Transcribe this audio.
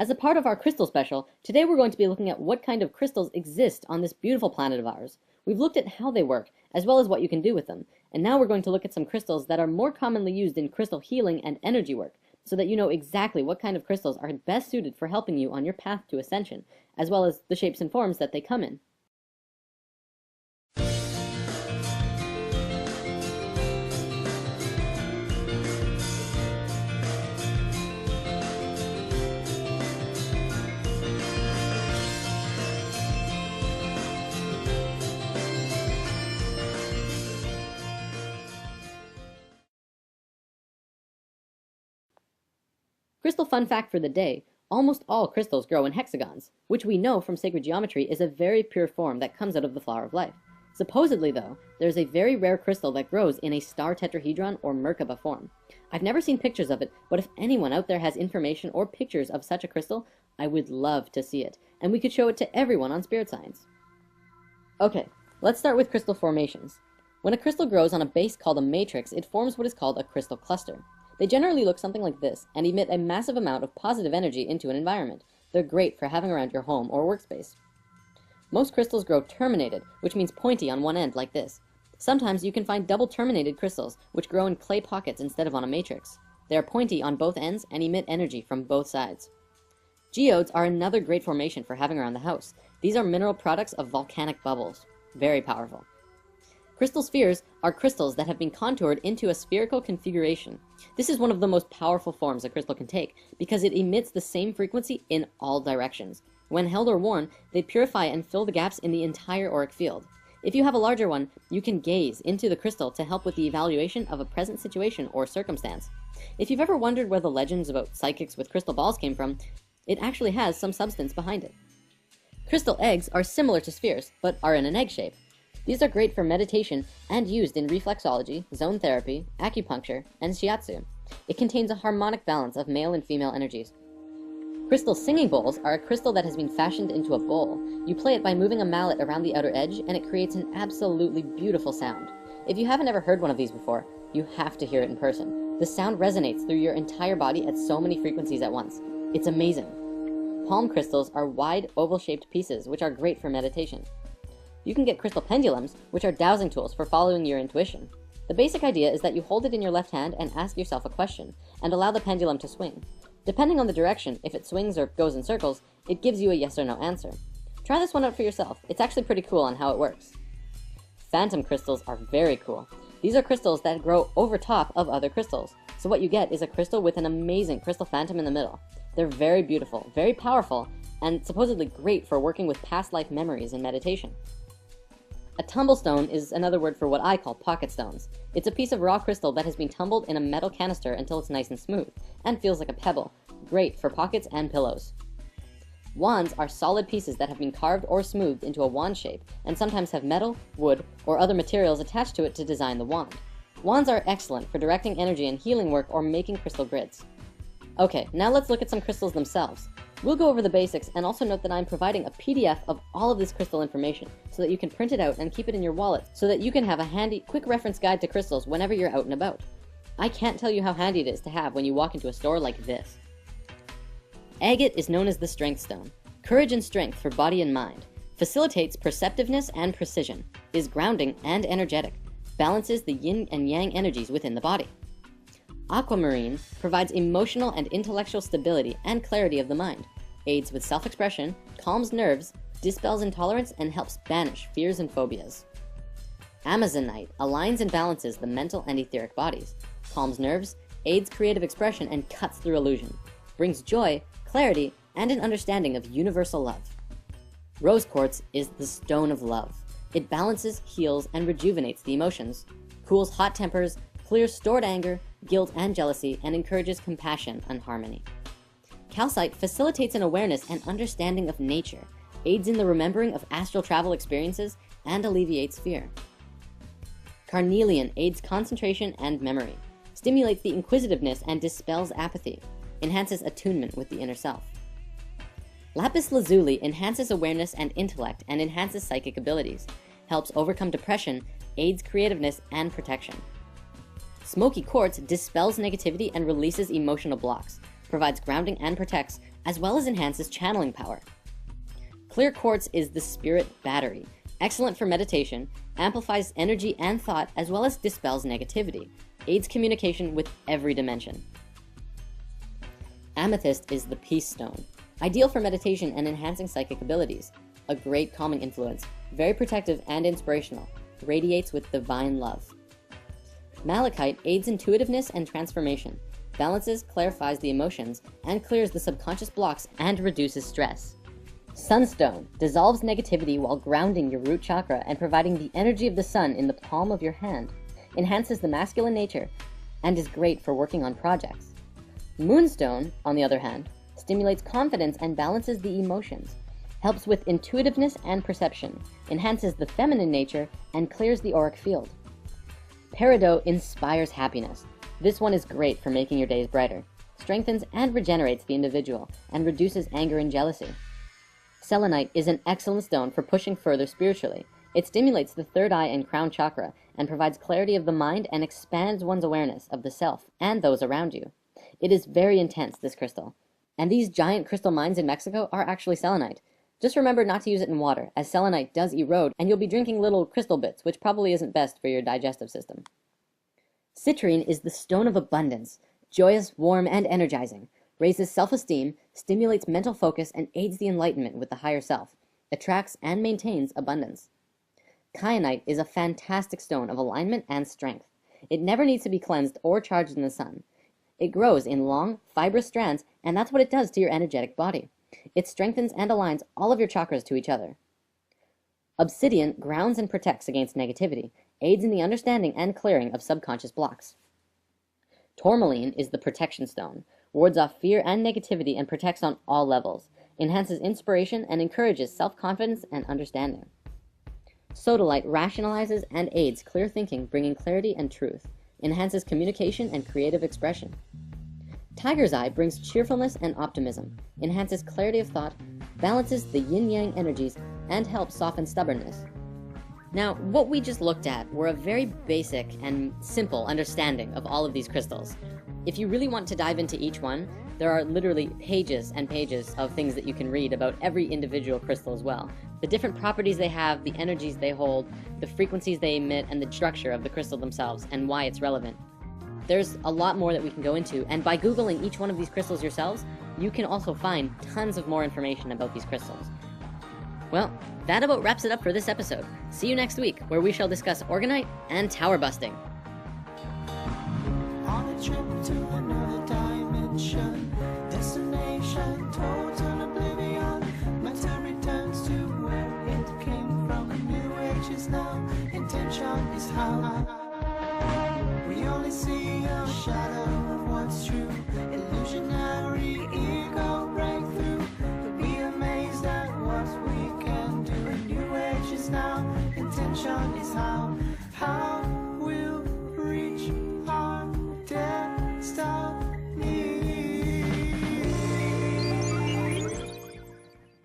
As a part of our crystal special, today we're going to be looking at what kind of crystals exist on this beautiful planet of ours. We've looked at how they work, as well as what you can do with them, and now we're going to look at some crystals that are more commonly used in crystal healing and energy work, so that you know exactly what kind of crystals are best suited for helping you on your path to ascension, as well as the shapes and forms that they come in. Crystal fun fact for the day, almost all crystals grow in hexagons, which we know from sacred geometry is a very pure form that comes out of the flower of life. Supposedly though, there's a very rare crystal that grows in a star tetrahedron or Merkaba form. I've never seen pictures of it, but if anyone out there has information or pictures of such a crystal, I would love to see it, and we could show it to everyone on Spirit Science. Okay, let's start with crystal formations. When a crystal grows on a base called a matrix, it forms what is called a crystal cluster. They generally look something like this and emit a massive amount of positive energy into an environment. They're great for having around your home or workspace. Most crystals grow terminated, which means pointy on one end like this. Sometimes you can find double terminated crystals, which grow in clay pockets instead of on a matrix. They are pointy on both ends and emit energy from both sides. Geodes are another great formation for having around the house. These are mineral products of volcanic bubbles. Very powerful. Crystal spheres are crystals that have been contoured into a spherical configuration. This is one of the most powerful forms a crystal can take because it emits the same frequency in all directions. When held or worn, they purify and fill the gaps in the entire auric field. If you have a larger one, you can gaze into the crystal to help with the evaluation of a present situation or circumstance. If you've ever wondered where the legends about psychics with crystal balls came from, it actually has some substance behind it. Crystal eggs are similar to spheres, but are in an egg shape. These are great for meditation and used in reflexology, zone therapy, acupuncture, and shiatsu. It contains a harmonic balance of male and female energies. Crystal singing bowls are a crystal that has been fashioned into a bowl. You play it by moving a mallet around the outer edge, and it creates an absolutely beautiful sound. If you haven't ever heard one of these before, you have to hear it in person. The sound resonates through your entire body at so many frequencies at once. It's amazing. Palm crystals are wide, oval-shaped pieces, which are great for meditation. You can get crystal pendulums, which are dowsing tools for following your intuition. The basic idea is that you hold it in your left hand and ask yourself a question, and allow the pendulum to swing. Depending on the direction, if it swings or goes in circles, it gives you a yes or no answer. Try this one out for yourself. It's actually pretty cool on how it works. Phantom crystals are very cool. These are crystals that grow over top of other crystals. So what you get is a crystal with an amazing crystal phantom in the middle. They're very beautiful, very powerful, and supposedly great for working with past life memories in meditation. A tumblestone is another word for what I call pocket stones. It's a piece of raw crystal that has been tumbled in a metal canister until it's nice and smooth, and feels like a pebble. Great for pockets and pillows. Wands are solid pieces that have been carved or smoothed into a wand shape, and sometimes have metal, wood, or other materials attached to it to design the wand. Wands are excellent for directing energy and healing work or making crystal grids. Okay, now let's look at some crystals themselves. We'll go over the basics and also note that I'm providing a PDF of all of this crystal information so that you can print it out and keep it in your wallet so that you can have a handy, quick reference guide to crystals whenever you're out and about. I can't tell you how handy it is to have when you walk into a store like this. Agate is known as the strength stone. Courage and strength for body and mind. Facilitates perceptiveness and precision. Is grounding and energetic. Balances the yin and yang energies within the body. Aquamarine provides emotional and intellectual stability and clarity of the mind, aids with self-expression, calms nerves, dispels intolerance, and helps banish fears and phobias. Amazonite aligns and balances the mental and etheric bodies, calms nerves, aids creative expression, and cuts through illusion, brings joy, clarity, and an understanding of universal love. Rose quartz is the stone of love. It balances, heals, and rejuvenates the emotions, cools hot tempers, clears stored anger, guilt, and jealousy, and encourages compassion and harmony. Calcite facilitates an awareness and understanding of nature, aids in the remembering of astral travel experiences, and alleviates fear. Carnelian aids concentration and memory, stimulates the inquisitiveness and dispels apathy, enhances attunement with the inner self. Lapis lazuli enhances awareness and intellect and enhances psychic abilities, helps overcome depression, aids creativeness and protection. Smoky quartz dispels negativity and releases emotional blocks, provides grounding and protects, as well as enhances channeling power. Clear quartz is the spirit battery, excellent for meditation, amplifies energy and thought, as well as dispels negativity, aids communication with every dimension. Amethyst is the peace stone, ideal for meditation and enhancing psychic abilities, a great calming influence, very protective and inspirational, radiates with divine love. Malachite aids intuitiveness and transformation, balances, clarifies the emotions, and clears the subconscious blocks and reduces stress. Sunstone dissolves negativity while grounding your root chakra and providing the energy of the sun in the palm of your hand, enhances the masculine nature, and is great for working on projects. Moonstone, on the other hand, stimulates confidence and balances the emotions, helps with intuitiveness and perception, enhances the feminine nature, and clears the auric field. Peridot inspires happiness. This one is great for making your days brighter, strengthens and regenerates the individual, and reduces anger and jealousy. Selenite is an excellent stone for pushing further spiritually. It stimulates the third eye and crown chakra and provides clarity of the mind and expands one's awareness of the self and those around you. It is very intense, this crystal. And these giant crystal mines in Mexico are actually selenite. Just remember not to use it in water, as selenite does erode, and you'll be drinking little crystal bits, which probably isn't best for your digestive system. Citrine is the stone of abundance, joyous, warm, and energizing. Raises self-esteem, stimulates mental focus, and aids the enlightenment with the higher self, attracts and maintains abundance. Kyanite is a fantastic stone of alignment and strength. It never needs to be cleansed or charged in the sun. It grows in long, fibrous strands, and that's what it does to your energetic body. It strengthens and aligns all of your chakras to each other. Obsidian grounds and protects against negativity, aids in the understanding and clearing of subconscious blocks. Tourmaline is the protection stone, wards off fear and negativity and protects on all levels, enhances inspiration and encourages self-confidence and understanding. Sodalite rationalizes and aids clear thinking, bringing clarity and truth, enhances communication and creative expression. Tiger's Eye brings cheerfulness and optimism, enhances clarity of thought, balances the yin-yang energies, and helps soften stubbornness. Now, what we just looked at were a very basic and simple understanding of all of these crystals. If you really want to dive into each one, there are literally pages and pages of things that you can read about every individual crystal as well. The different properties they have, the energies they hold, the frequencies they emit, and the structure of the crystal themselves, and why it's relevant. There's a lot more that we can go into, and by Googling each one of these crystals yourselves, you can also find tons of more information about these crystals. Well, that about wraps it up for this episode. See you next week, where we shall discuss Orgonite and tower busting. On a trip to another dimension, destination, total oblivion. Matter returns to where it came from. A new age is now, intention is how. We only see a shadow of what's true. Illusionary ego break